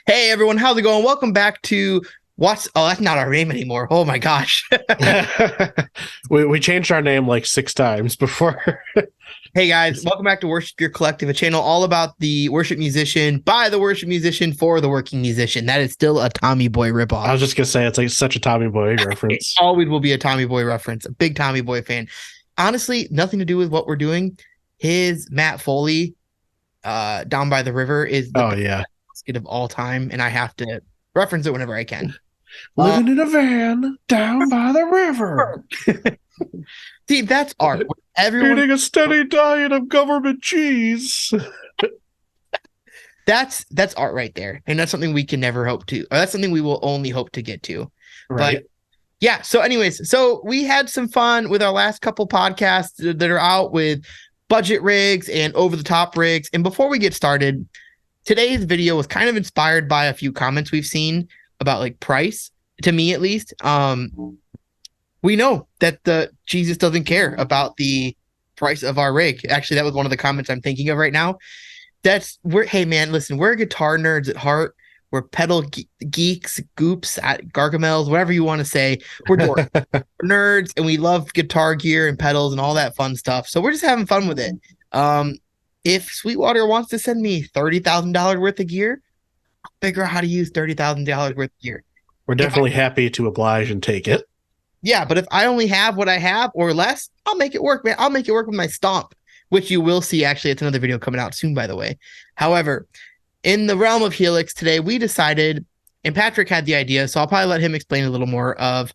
Hey everyone, how's it going? Welcome back to what's oh that's not our name anymore. Oh my gosh. we changed our name like 6 times before. Hey guys, welcome back to Worship Your Collective, a channel all about the worship musician by the worship musician for the working musician. That is still a Tommy Boy I ripoff. was just gonna say it's like such a Tommy Boy It reference. always will be a Tommy Boy reference. A big Tommy Boy fan. Honestly, nothing to do with what we're doing. His Matt Foley, Down by the River is the Oh best yeah, skit of all time, and I have to reference it whenever I can. Uh, living in a van down by the river, See, that's art. Everyone eating a steady diet of government cheese. that's art right there, and that's something we can never hope to, or that's something we will only hope to get to. But Right. yeah, so anyways, so we had some fun with our last couple podcasts that are out with budget rigs and over the top rigs. And before we get started, today's video was kind of inspired by a few comments we've seen about like price, to me at least. We know that the Jesus doesn't care about the price of our rig. Actually, that was one of the comments I'm thinking of right now. Hey man, listen, we're guitar nerds at heart. We're geeks, goops, gargamels, whatever you want to say. We're dorks, we're nerds, and we love guitar gear and pedals and all that fun stuff. So we're just having fun with it. If Sweetwater wants to send me $30,000 worth of gear, I'll figure out how to use $30,000 worth of gear. We're definitely happy to oblige and take it. Yeah, but if I only have what I have or less, I'll make it work, man. I'll make it work with my stomp, which you will see. Actually, it's another video coming out soon, by the way. However, in the realm of Helix today, we decided, and Patrick had the idea, so I'll probably let him explain a little more of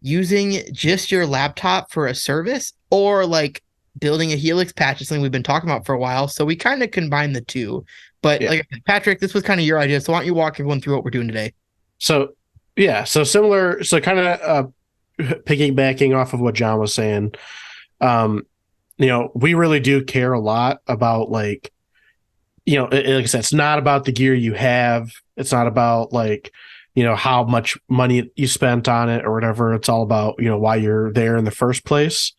using just your laptop for a service or like building a Helix patch is something we've been talking about for a while. So we kind of combine the two. But Yeah. like Patrick, this was kind of your idea. So why don't you walk everyone through what we're doing today? So yeah, so similar. So kind of piggybacking off of what John was saying. Um, we really do care a lot about like like I said, it's not about the gear you have. It's not about like, how much money you spent on it or whatever. It's all about, why you're there in the first place.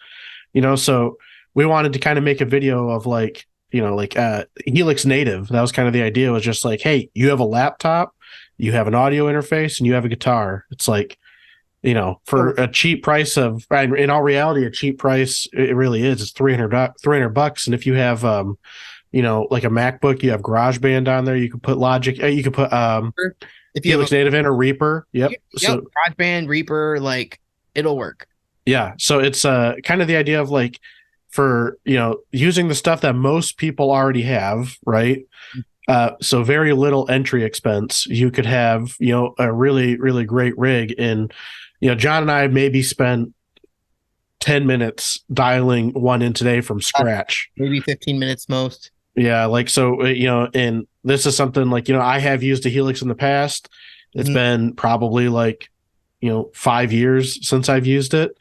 So we wanted to kind of make a video of like, Helix native. That was kind of the idea, was just like, hey, you have a laptop, you have an audio interface, and you have a guitar. It's like, for a cheap price of, in all reality, a cheap price, it really is. It's $300. And if you have, like a MacBook, you have GarageBand on there. You could put Logic. You could put If you Helix have Native in or Reaper. Yep. So GarageBand, Reaper, like it'll work. yeah. So it's kind of the idea of like, for using the stuff that most people already have, right? So very little entry expense. You could have a really really great rig, and John and I maybe spent 10 minutes dialing one in today from scratch. Maybe 15 minutes most. Yeah, like so, and this is something like, I have used a Helix in the past. It's been probably like, 5 years since I've used it.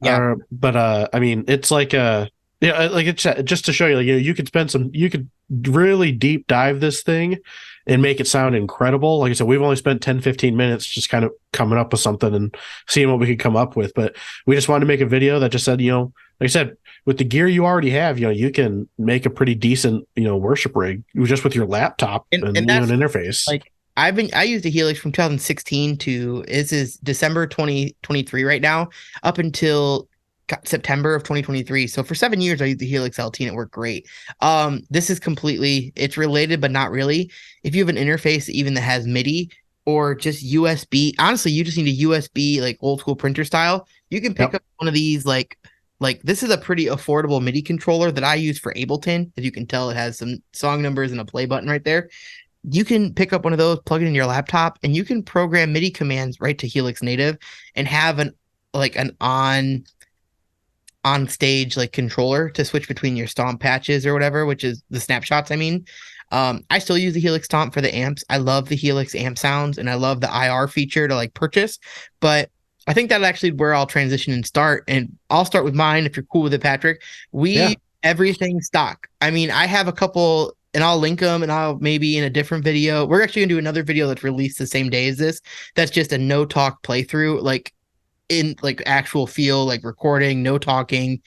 Yeah. But I mean, it's like like it's just to show you, like, you could really deep dive this thing and make it sound incredible. Like I said, we've only spent 10-15 minutes just kind of coming up with something and seeing what we could come up with. But we just wanted to make a video that just said, like I said, with the gear you already have, you can make a pretty decent, worship rig just with your laptop and an interface. Like I used a Helix from 2016 to this is December 2023 right now, up until September of 2023. So for 7 years I used the Helix LT and it worked great. This is it's related but not really. If you have an interface even that has MIDI or just USB, honestly, you just need a USB like old school printer style. You can pick up one of these like this is a pretty affordable MIDI controller that I use for Ableton. As you can tell, it has some song numbers and a play button right there. You can pick up one of those, plug it in your laptop, and you can program MIDI commands right to Helix Native and have an on stage like controller to switch between your stomp patches or whatever, which is the snapshots. I mean, I still use the Helix stomp for the amps. I love the Helix amp sounds and I love the IR feature to like purchase, but I think that's actually where I'll transition and start. And I'll start with mine if you're cool with it, Patrick. Everything stock. I mean, I have a couple and I'll link them and I'll maybe in a different video. We're actually gonna do another video that's released the same day as this. That's just a no talk playthrough, like in like actual feel, like recording, no talking,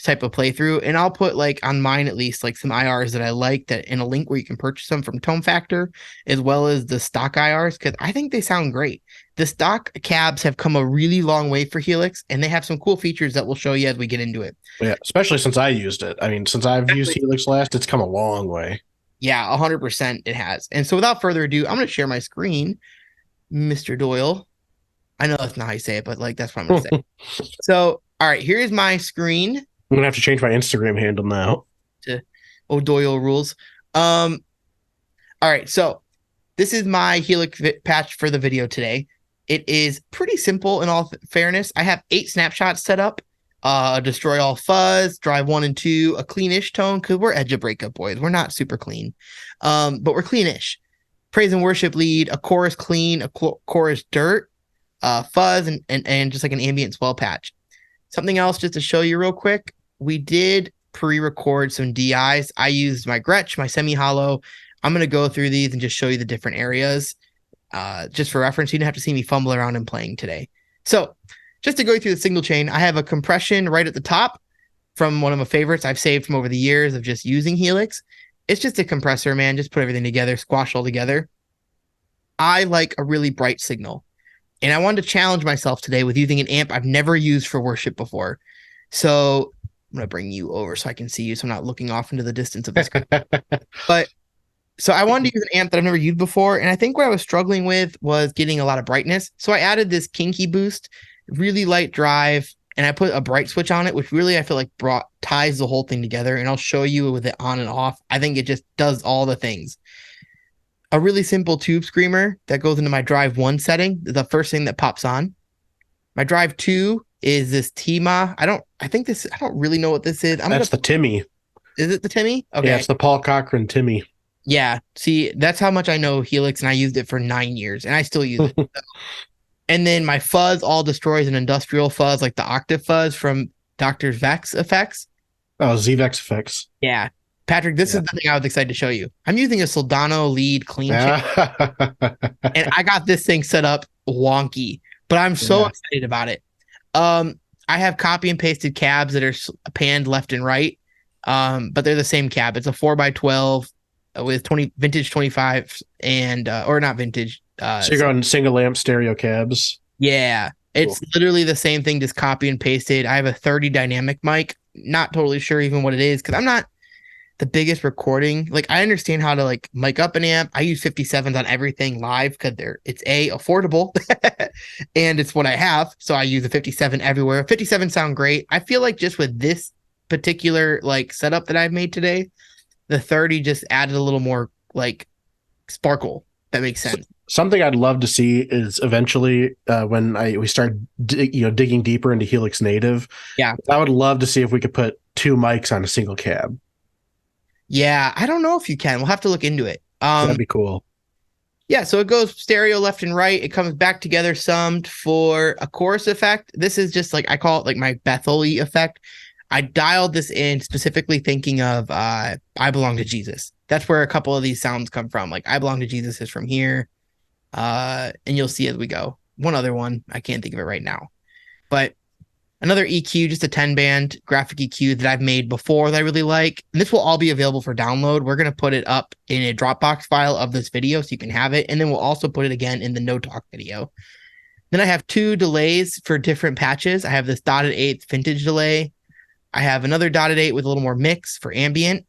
type of playthrough. And I'll put like on mine, at least, like some IRs that I like, that in a link where you can purchase them from Tone Factor, as well as the stock IRs, because I think they sound great. The stock cabs have come a really long way for Helix, and they have some cool features that we'll show you as we get into it. Yeah, especially since I used it. I mean, since I've used Helix last, it's come a long way. Yeah, 100% it has. And so without further ado, I'm going to share my screen, Mr. Doyle. I know that's not how you say it, but like that's what I'm going to say. So, all right, here's my screen. I'm gonna have to change my Instagram handle now. To Doyle rules. All right, so this is my Helix patch for the video today. It is pretty simple in all fairness. I have 8 snapshots set up. Destroy all fuzz, drive 1 and 2, a cleanish tone, because we're edge of breakup boys. We're not super clean, but we're cleanish. Praise and worship lead, a chorus clean, a chorus dirt, fuzz, and just like an ambient swell patch. Something else just to show you real quick. We did pre-record some DIs. I used my Gretsch, my semi-hollow. I'm going to go through these and just show you the different areas. Just for reference, you don't have to see me fumble around and playing today. So just to go through the signal chain, I have a compression right at the top from one of my favorites I've saved from over the years of just using Helix. It's just a compressor, man. Just put everything together, squash all together. I like a really bright signal. And I wanted to challenge myself today with using an amp I've never used for worship before. So I'm going to bring you over so I can see you, so I'm not looking off into the distance of the screen. But so I wanted to use an amp that I've never used before. And I think what I was struggling with was getting a lot of brightness. So I added this Kinky Boost, really light drive, and I put a bright switch on it, which really I feel like ties the whole thing together. And I'll show you with it on and off. I think it just does all the things. A really simple tube screamer that goes into my drive 1 setting, the first thing that pops on. My drive 2 is this Tima. I don't really know what this is. That's the Timmy. Is it the Timmy? Okay. Yeah, it's the Paul Cochran Timmy. Yeah. See, that's how much I know Helix, and I used it for 9 years, and I still use it. And then my fuzz all destroys an industrial fuzz, like the octave fuzz from Dr. Vex Effects. Oh, ZVEX Effects. Yeah. Patrick, this is the thing I was excited to show you. I'm using a Soldano lead clean channel, and I got this thing set up wonky, but I'm so excited about it. I have copy and pasted cabs that are panned left and right, but they're the same cab. It's a 4x12 with 20 vintage 25 and or not vintage. So you're going single lamp stereo cabs. Yeah, it's literally the same thing, just copy and pasted. I have a 30 dynamic mic. Not totally sure even what it is, because I'm not the biggest recording. Like, I understand how to like mic up an amp. I use 57s on everything live because it's affordable and it's what I have. So I use a 57 everywhere. 57 sound great. I feel like just with this particular like setup that I've made today, the 30 just added a little more like sparkle. That makes sense. Something I'd love to see is eventually when we start digging deeper into Helix Native. Yeah, I would love to see if we could put 2 mics on a single cab. Yeah, I don't know if you can. We'll have to look into it. That'd be cool. Yeah, so it goes stereo left and right. It comes back together summed for a chorus effect. This is just like, I call it like my Bethel-y effect. I dialed this in specifically thinking of I Belong to Jesus. That's where a couple of these sounds come from. Like I Belong to Jesus is from here. And you'll see as we go. One other one, I can't think of it right now. But another EQ, just a 10-band graphic EQ that I've made before that I really like. And this will all be available for download. We're going to put it up in a Dropbox file of this video so you can have it. And then we'll also put it again in the No Talk video. Then I have 2 delays for different patches. I have this dotted 8th vintage delay. I have another dotted 8 with a little more mix for ambient.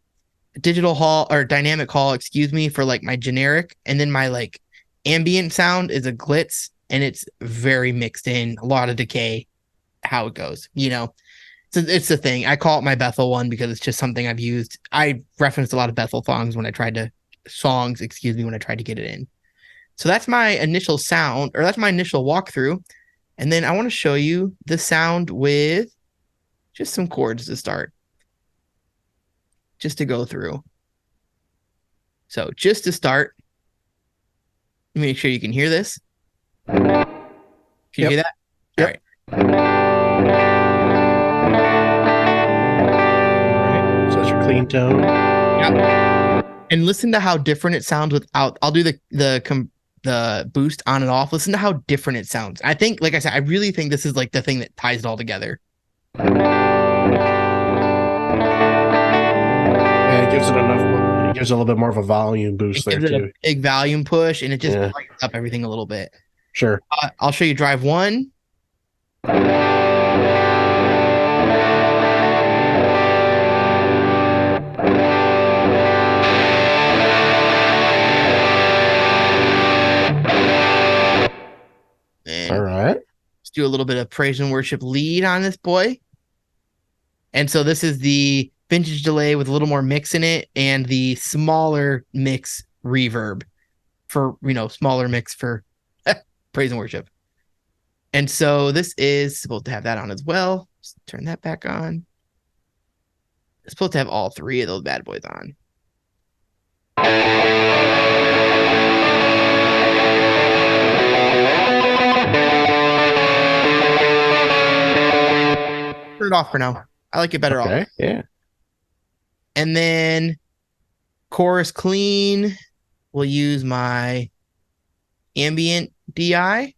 Digital hall or dynamic hall, excuse me, for like my generic. And then my like ambient sound is a glitz, and it's very mixed in, a lot of decay. How it goes, so it's the thing. I call it my Bethel one because it's just something I've used. I referenced a lot of Bethel songs when I tried to get it in. So that's my initial sound, or that's my initial walkthrough. And then I want to show you the sound with just some chords to start, just to go through. So just to start, let me make sure you can hear this. Can you hear that? Yep. All right. So that's your clean tone. Yep. And listen to how different it sounds without. I'll do the boost on and off. Listen to how different it sounds. I think, like I said, I really think this is like the thing that ties it all together. gives it enough. It gives it a little bit more of a volume boost It there gives it a too. big volume push, and it just Yeah, lights up everything a little bit. sure. I'll show you drive one. All And right. let's do a little bit of praise and worship lead on this boy. And so this is the vintage delay with a little more mix in it and the smaller mix reverb for, smaller mix for praise and worship. And so this is supposed to have that on as well. Just turn that back on. It's supposed to have all three of those bad boys on. Turn it off for now. I like it better off. Okay. Yeah. And then chorus clean. We'll use my ambient DI.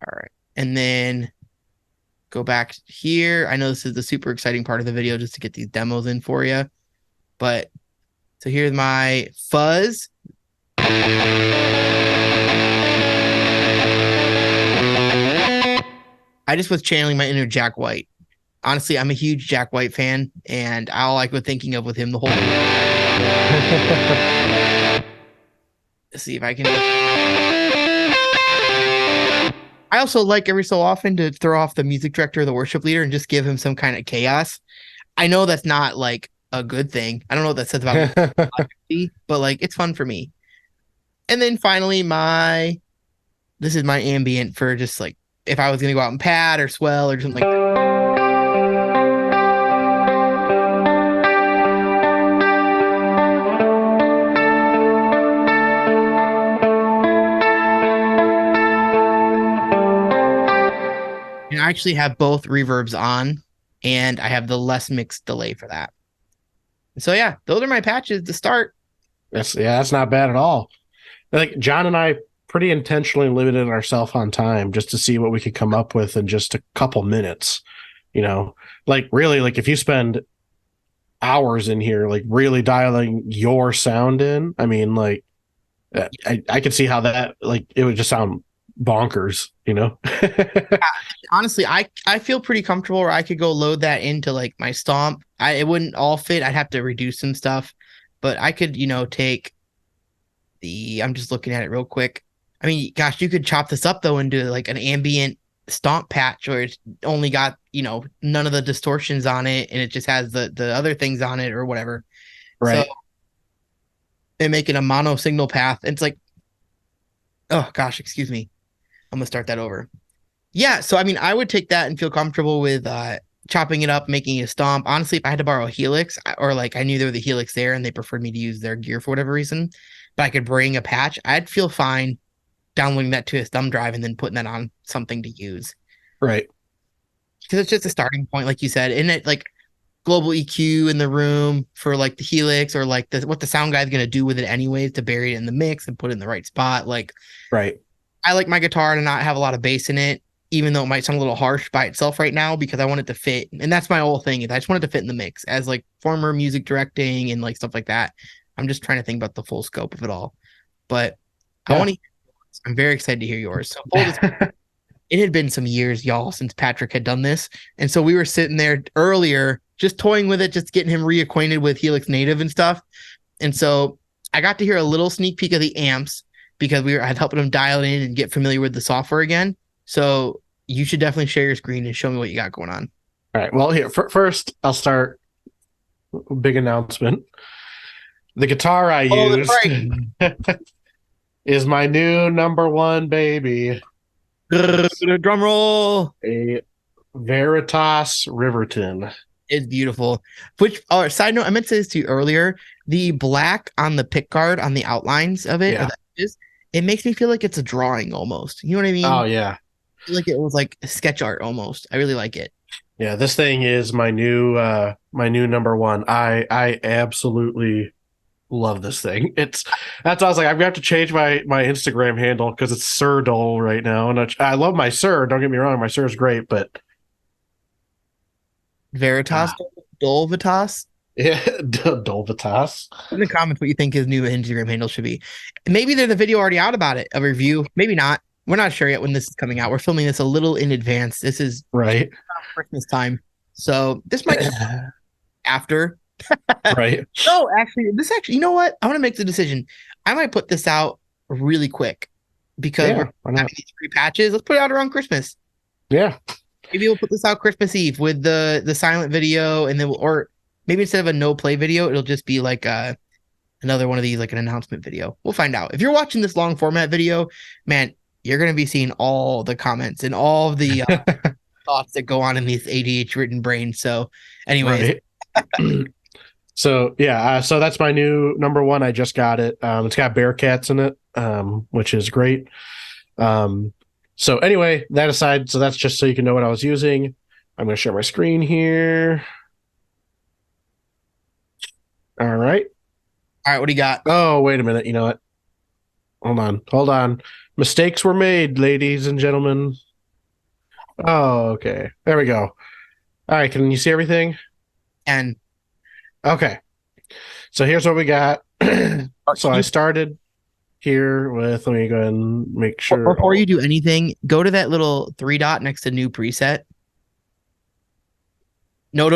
All right. And then go back here. I know this is the super exciting part of the video just to get these demos in for you. But so here's my fuzz. I just was channeling my inner Jack White. Honestly, I'm a huge Jack White fan, and all I was thinking of with him the whole Let's see if I can. I also like every so often to throw off the music director or the worship leader and just give him some kind of chaos. I know that's not like a good thing. I don't know what that says about me, but like it's fun for me. And then finally, this is my ambient for just like if I was gonna go out and pad or swell or something like that. And I actually have both reverbs on, and I have the less mixed delay for that. So yeah, those are my patches to start. That's not bad at all. Like John and I pretty intentionally limited ourselves on time just to see what we could come up with in just a couple minutes. Like really, like if you spend hours in here, like really dialing your sound in, I mean, like I could see how that like it would just sound bonkers. Honestly, I feel pretty comfortable where I could go load that into like my stomp. It wouldn't all fit. I'd have to reduce some stuff, but I could, take I'm just looking at it real quick. I mean, gosh, you could chop this up though into like an ambient stomp patch where it's only got, none of the distortions on it and it just has the other things on it or whatever. Right. So and make it a mono signal path. And it's like, oh gosh, excuse me. I'm gonna start that over. Yeah, so I mean, I would take that and feel comfortable with chopping it up, making a stomp. Honestly, if I had to borrow a Helix, or like I knew there was a Helix there and they preferred me to use their gear for whatever reason, but I could bring a patch, I'd feel fine downloading that to a thumb drive and then putting that on something to use. Right. Because it's just a starting point, like you said. And it like global EQ in the room for like the Helix or like what the sound guy's gonna do with it anyways to bury it in the mix and put it in the right spot. Like Right. I like my guitar to not have a lot of bass in it, even though it might sound a little harsh by itself right now, because I want it to fit. And that's my whole thing. Is I just want it to fit in the mix as like former music directing and like stuff like that. I'm just trying to think about the full scope of it all. But Yeah. I'm very excited to hear yours. So it had been some years, y'all, since Patrick had done this. And so we were sitting there earlier, just toying with it, just getting him reacquainted with Helix Native and stuff. And so I got to hear a little sneak peek of the amps because I had helping him dial in and get familiar with the software again. So you should definitely share your screen and show me what you got going on. All right. Well, here first, I'll start. Big announcement. The guitar I used is my new number one baby. Drum roll. A Veritas Riverton. It's beautiful. Which, side note, I meant to say this to you earlier. The black on the pick guard on the outlines of it, it makes me feel like it's a drawing almost. You know what I mean? Oh yeah. I feel like it was like sketch art almost. I really like it. Yeah, this thing is my new number one. I absolutely Love this thing. That's what I was like, I'm gonna have to change my Instagram handle because it's Sir Dole right now. And I love my Sir, don't get me wrong, my Sir is great, but Veritas, Dolvitas. yeah, Dolvitas. In the comments what you think his new Instagram handle should be. Maybe there's a video already out about it, a review. Maybe not. We're not sure yet when this is coming out. We're filming this a little in advance. This is right Christmas time. So this might come after. right. No, actually, you know what? I want to make the decision. I might put this out really quick because we're having these free patches. Let's put it out around Christmas. Yeah. Maybe we'll put this out Christmas Eve with the silent video, and then or maybe instead of a no play video, it'll just be like another one of these, like an announcement video. We'll find out. If you're watching this long format video, man, you're gonna be seeing all the comments and all of the thoughts that go on in these ADH written brain. So, anyways. Right. So yeah, so that's my new number one. I just got it. It's got Bearcats in it, which is great. So anyway, that aside, so that's just so you can know what I was using. I'm going to share my screen here. All right. What do you got? Oh, wait a minute. You know what? Hold on. Mistakes were made, ladies and gentlemen. Oh, okay. There we go. All right. Can you see everything? And okay. So here's what we got. So I started here with, let me go ahead and make sure. Before you do anything, go to that little 3 dot next to new preset. No.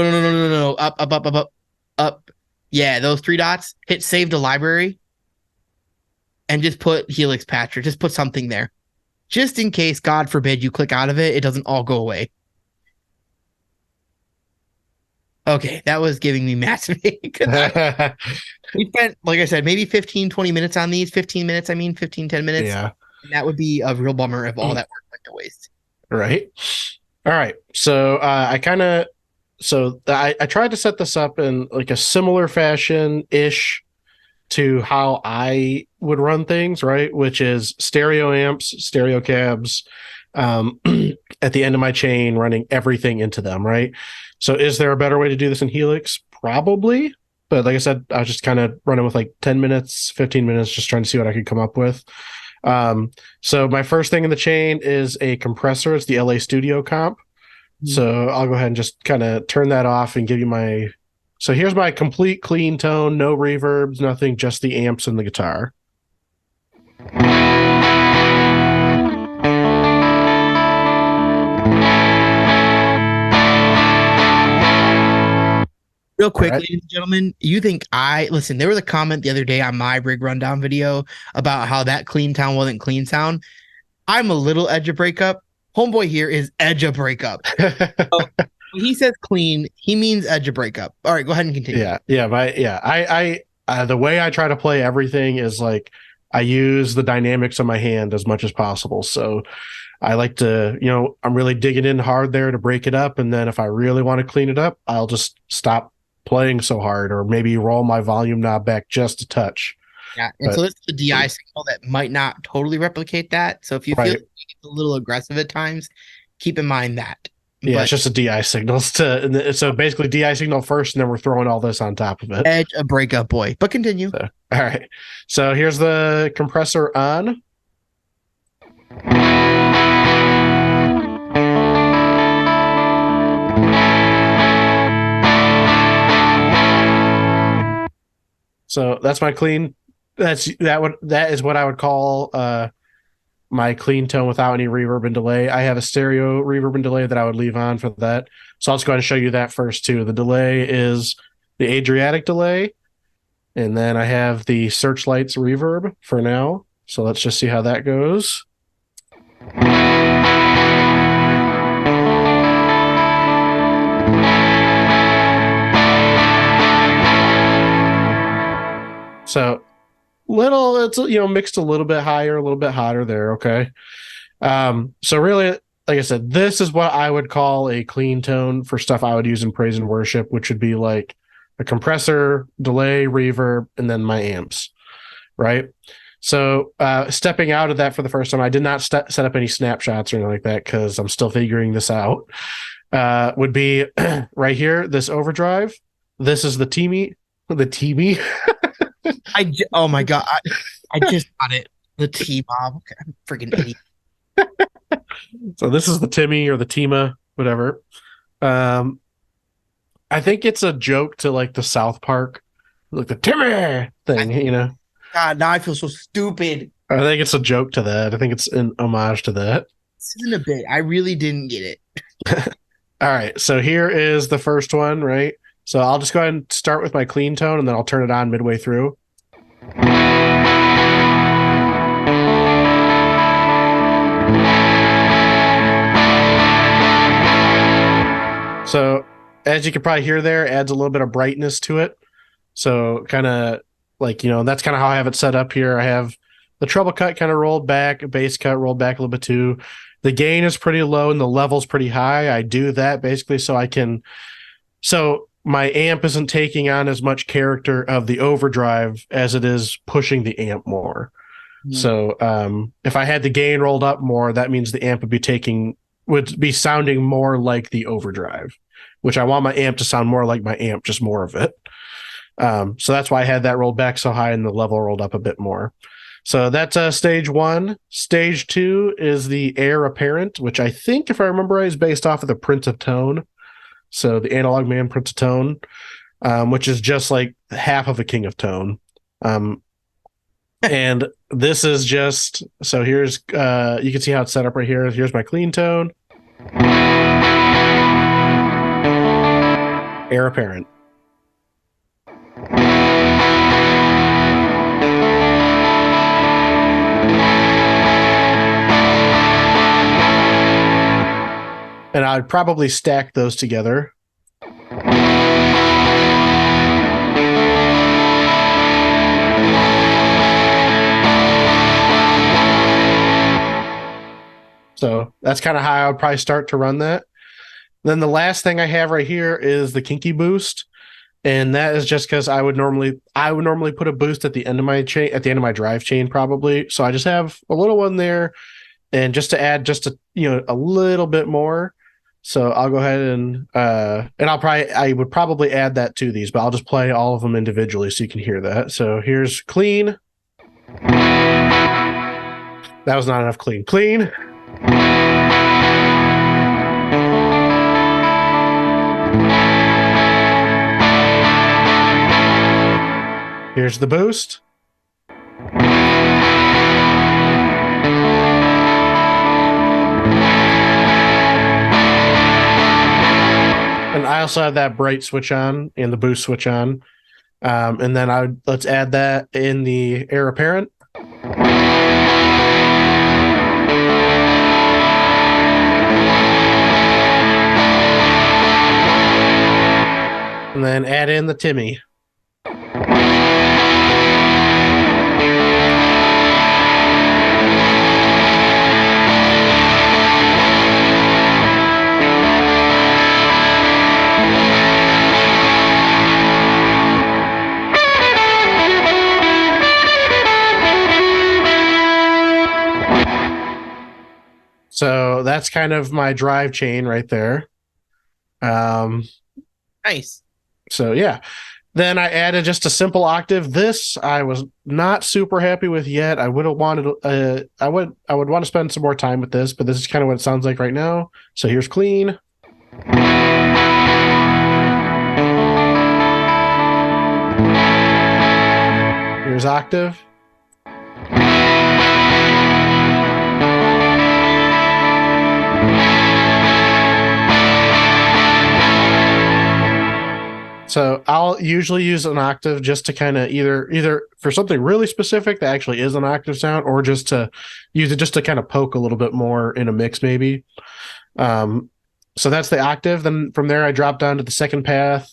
Up. Yeah, those 3 dots. Hit save to library. And just put Helix patch or just put something there. Just in case, God forbid, you click out of it, it doesn't all go away. Okay, that was giving me massive. We spent, like I said, maybe 15, 20 minutes on these. 15 minutes, 10 minutes. Yeah. And that would be a real bummer if all that work went to waste. Right. All right. So I tried to set this up in like a similar fashion-ish to how I would run things, right? Which is stereo amps, stereo cabs, at the end of my chain, running everything into them, right? So is there a better way to do this in Helix? Probably. But like I said, I was just kind of running with like 10 minutes, 15 minutes, just trying to see what I could come up with. So my first thing in the chain is a compressor. It's the LA Studio comp. So I'll go ahead and just kind of turn that off and give you my... So here's my complete clean tone, no reverbs, nothing, just the amps and the guitar. Real quick, ladies and gentlemen, listen, there was a comment the other day on my rig rundown video about how that clean town wasn't clean sound. I'm a little edge of breakup. Homeboy here is edge of breakup. So when he says clean, he means edge of breakup. All right, go ahead and continue. I the way I try to play everything is like I use the dynamics of my hand as much as possible. So I like to, I'm really digging in hard there to break it up. And then if I really want to clean it up, I'll just stop playing so hard or maybe roll my volume knob back just a touch. Yeah, and so this is the DI signal that might not totally replicate that. So if you feel it's a little aggressive at times, keep in mind that. Yeah, it's just a DI signal. So basically DI signal first, and then we're throwing all this on top of it. Edge a breakup boy, but continue. So, all right. So here's the compressor on. So that's my clean. That is what I would call my clean tone without any reverb and delay. I have a stereo reverb and delay that I would leave on for that. So I'll just go ahead and show you that first too. The delay is the Adriatic delay, and then I have the Searchlights reverb for now. So let's just see how that goes. So it's mixed a little bit higher, a little bit hotter there. Okay. So really, like I said, this is what I would call a clean tone for stuff I would use in praise and worship, which would be like a compressor, delay, reverb, and then my amps. Right. So stepping out of that for the first time, I did not set up any snapshots or anything like that because I'm still figuring this out. Would be right here, this overdrive. This is the Teamy. Oh my god, I just got it. The T-Mob. Okay, I'm a freaking idiot. So this is the Timmy or the Tima, whatever. Um, I think it's a joke to like the South Park, like the Timmy thing, you know. God, now I feel so stupid. I think it's a joke to that. I think it's an homage to that. This isn't a bit. I really didn't get it. All right, so here is the first one, right? So I'll just go ahead and start with my clean tone, and then I'll turn it on midway through. So as you can probably hear there, adds a little bit of brightness to it. So kind of like, that's kind of how I have it set up here. I have the treble cut kind of rolled back, a bass cut rolled back a little bit too. The gain is pretty low and the level's pretty high. I do that basically so my amp isn't taking on as much character of the overdrive as it is pushing the amp more. So if I had the gain rolled up more, that means the amp would be sounding more like the overdrive, which I want my amp to sound more like my amp, just more of it. So that's why I had that rolled back so high and the level rolled up a bit more. So that's stage one. Stage two is the Heir Apparent, which I think, if I remember right, is based off of the Prince of Tone. So the Analog Man Prince of Tone, which is just like half of a King of Tone. And this is just, so here's, you can see how it's set up right here. Here's my clean tone. Heir Apparent. And I'd probably stack those together. So that's kind of how I would probably start to run that. Then the last thing I have right here is the Kinky Boost. And that is just because I would normally put a boost at the end of my chain, at the end of my drive chain, probably. So I just have a little one there, and just to add a little bit more. So I'll go ahead and I would probably add that to these, but I'll just play all of them individually so you can hear that. So here's clean. That was not enough clean. Clean. Here's the boost. And I also have that bright switch on and the boost switch on. And then let's add that in the Heir Apparent. And then add in the Timmy. So that's kind of my drive chain right there. Nice. So yeah. Then I added just a simple octave. This I was not super happy with yet. I would have wanted I would want to spend some more time with this, but this is kind of what it sounds like right now. So here's clean. Here's octave. So I'll usually use an octave just to kind of either for something really specific that actually is an octave sound, or just to use it just to kind of poke a little bit more in a mix maybe. So that's the octave. Then from there I drop down to the second path,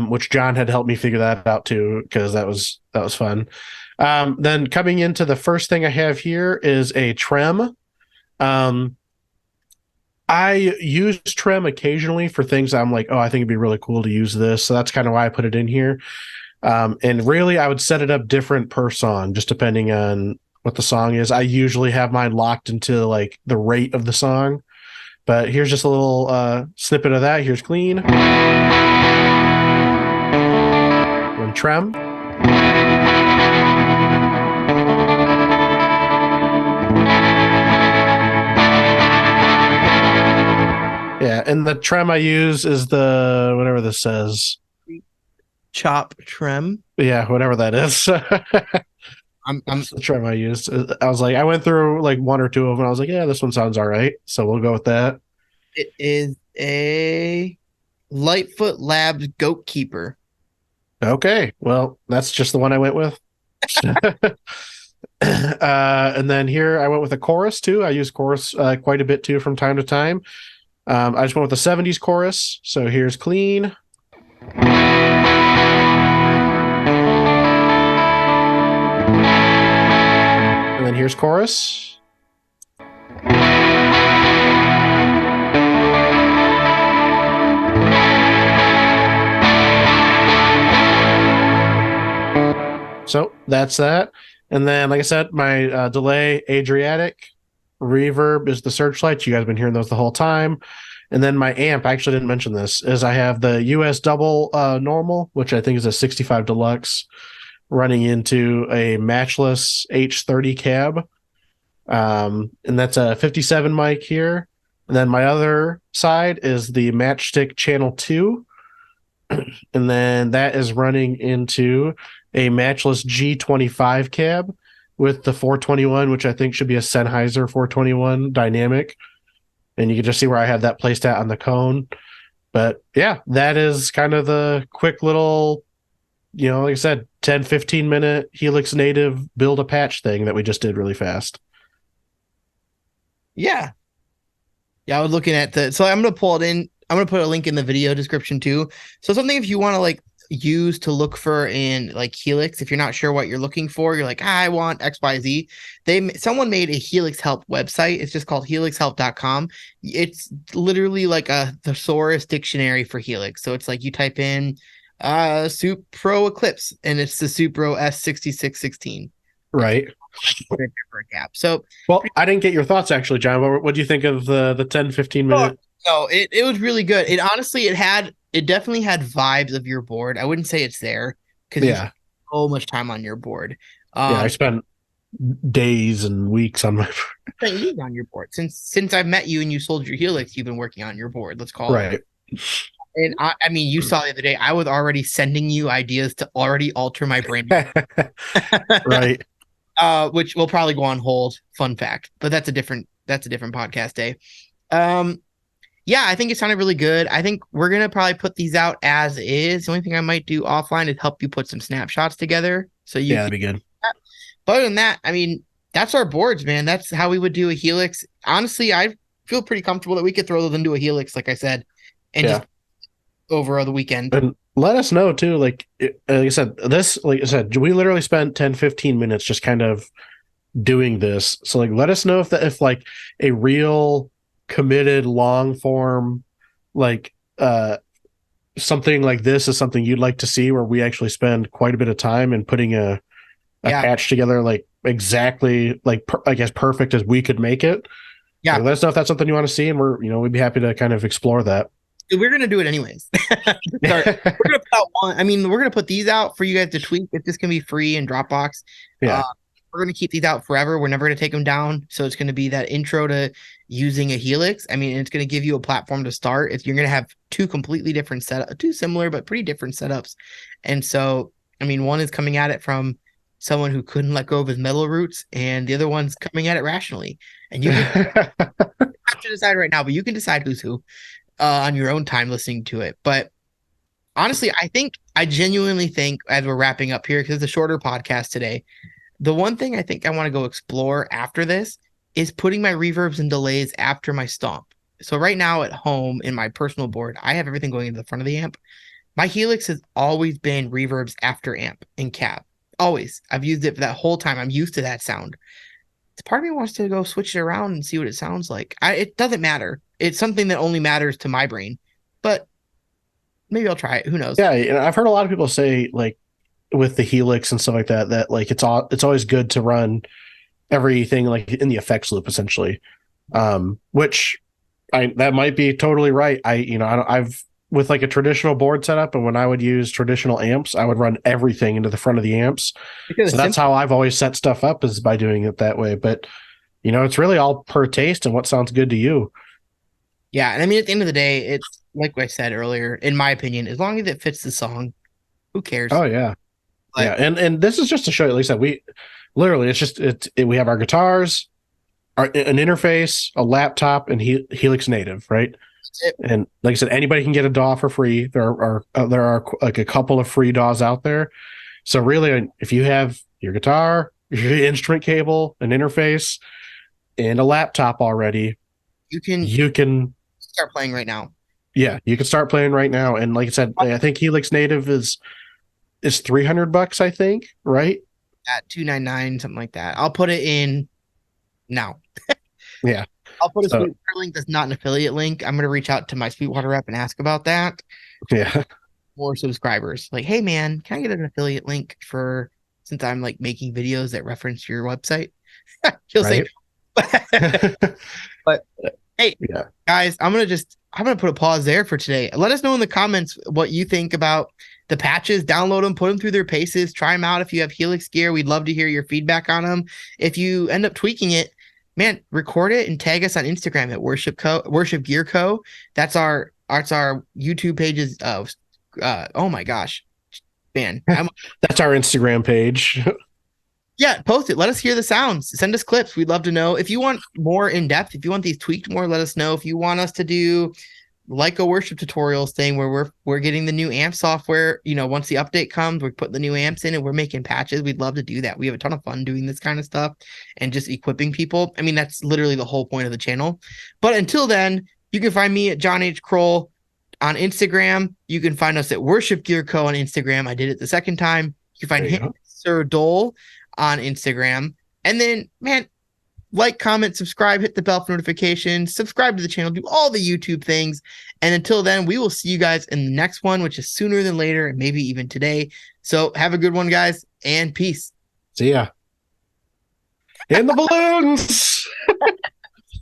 which John had helped me figure that out too, because that was fun. Then coming into the first thing I have here is a trem. I use trem occasionally for things I'm like, oh, I think it'd be really cool to use this. So that's kind of why I put it in here. And really, I would set it up different per song, just depending on what the song is. I usually have mine locked into like the rate of the song. But here's just a little snippet of that. Here's clean. Then trem. Yeah, and the trem I use is the whatever this says. Chop trem. Yeah, whatever that is. I'm That's the trem I used. I was like, I went through like one or two of them. And I was like, yeah, this one sounds all right. So we'll go with that. It is a Lightfoot Labs Goat Keeper. Okay, well, that's just the one I went with. And then here I went with a chorus too. I use chorus quite a bit too from time to time. I just went with the 70s chorus. So here's clean. And then here's chorus. So that's that. And then, like I said, my delay Adriatic, reverb is the Searchlight. You guys have been hearing those the whole time. And then my amp, I actually didn't mention this, is I have the US double normal, which I think is a 65 deluxe, running into a matchless H30 cab. And that's a 57 mic here. And then my other side is the Matchstick Channel 2. And then that is running into a matchless G25 cab with the 421, which I think should be a Sennheiser 421 dynamic. And you can just see where I have that placed at on the cone. But yeah, that is kind of the quick little, like I said, 10, 15 minute Helix native build a patch thing that we just did really fast. Yeah. Yeah, I was looking at so I'm going to pull it in. I'm going to put a link in the video description too. So something if you want to like use to look for in like Helix, if you're not sure what you're looking for, you're like, I want XYZ. Someone made a Helix help website. It's just called helixhelp.com. It's literally like a thesaurus dictionary for Helix. So it's like you type in Supro Eclipse and it's the Supro S6616. Right. For a gap. So well, I didn't get your thoughts actually, John. What do you think of the 10, 15 minute? No, it was really good. It honestly, it definitely had vibes of your board. I wouldn't say it's there because you spend so much time on your board. I spent days and weeks on my on your board since I've met you and you sold your Helix. You've been working on your board. Let's call it. And I mean, you saw the other day. I was already sending you ideas to already alter my brain. Right. Which will probably go on hold. Fun fact, but that's a different podcast day. Yeah, I think it sounded really good. I think we're gonna probably put these out as is. The only thing I might do offline is help you put some snapshots together. So that'd be good. But other than that, I mean, that's our boards, man. That's how we would do a Helix. Honestly, I feel pretty comfortable that we could throw those into a Helix, like I said, and just over the weekend. And let us know too. Like I said, we literally spent 10, 15 minutes just kind of doing this. So like, let us know if like a real committed long form, like something like this is something you'd like to see where we actually spend quite a bit of time in putting a patch together, like exactly like I guess perfect as we could make it. Yeah. Like, let us know if that's something you want to see. And we'd be happy to kind of explore that. We're going to do it anyways. We're going to put out one. I mean, we're going to put these out for you guys to tweak. It's just going to be free in Dropbox. Yeah. We're going to keep these out forever. We're never going to take them down. So it's going to be that intro to using a Helix. I mean, it's going to give you a platform to start. If you're going to have two completely different setups, two similar, but pretty different setups. And so, I mean, one is coming at it from someone who couldn't let go of his metal roots, and the other one's coming at it rationally. And you can have to decide right now, but you can decide who's who. On your own time listening to it. But honestly, I genuinely think as we're wrapping up here, because it's a shorter podcast today, the one thing I think I want to go explore after this is putting my reverbs and delays after my stomp. So right now at home in my personal board, I have everything going into the front of the amp. My Helix has always been reverbs after amp and cab. Always. I've used it for that whole time. I'm used to that sound. Part of me wants to go switch it around and see what it sounds like. It doesn't matter. It's something that only matters to my brain, but maybe I'll try it. Who knows? Yeah, and I've heard a lot of people say like with the Helix and stuff like that like it's always good to run everything like in the effects loop essentially, which that might be totally right. I've with like a traditional board setup, and when I would use traditional amps, I would run everything into the front of the amps. So that's how I've always set stuff up, is by doing it that way. But it's really all per taste and what sounds good to you. Yeah, and I mean, at the end of the day, it's like I said earlier. In my opinion, as long as it fits the song, who cares? Oh yeah. Yeah. But And this is just to show you, like I said, we literally, we have our guitars, an interface, a laptop, and Helix native, right? it, And like I said, anybody can get a DAW for free. There are like a couple of free DAWs out there. So really, if you have your guitar, your instrument cable, an interface, and a laptop already, you can you can start playing right now yeah, you can start playing right now. And like I said, I think Helix Native is $300, I think, right? at 299, something like that. I'll put it in now. Yeah. I'll put a So Sweetwater link that's not an affiliate link. I'm gonna reach out to my Sweetwater rep and ask about that. yeah, More subscribers. Like, hey man, can I get an affiliate link for since I'm like making videos that reference your website? He'll say, right. but hey, Yeah. guys, I'm gonna put a pause there for today. Let us know in the comments what you think about the patches. Download them, put them through their paces, try them out. If you have Helix gear, we'd love to hear your feedback on them. If you end up tweaking it, man, record it and tag us on Instagram at Worship Gear Co. That's our YouTube pages of oh my gosh. Man, That's our Instagram page. yeah, post it. Let us hear the sounds. Send us clips. We'd love to know. If you want more in depth, if you want these tweaked more, let us know. If you want us to do like a worship tutorials thing where we're getting the new amp software, once the update comes, we're putting the new amps in and we're making patches. We'd love to do that. We have a ton of fun doing this kind of stuff and just equipping people. I mean, that's literally the whole point of the channel. But until then, you can find me at John H. Kroll on Instagram. You can find us at Worship Gear Co. on Instagram. I did it the second time. You can find him, Sir Dole, on Instagram. And then, man, like, comment, subscribe, hit the bell for notifications, subscribe to the channel, do all the YouTube things. And until then, we will see you guys in the next one, which is sooner than later, and maybe even today. So have a good one, guys, and peace. See ya. In the balloons.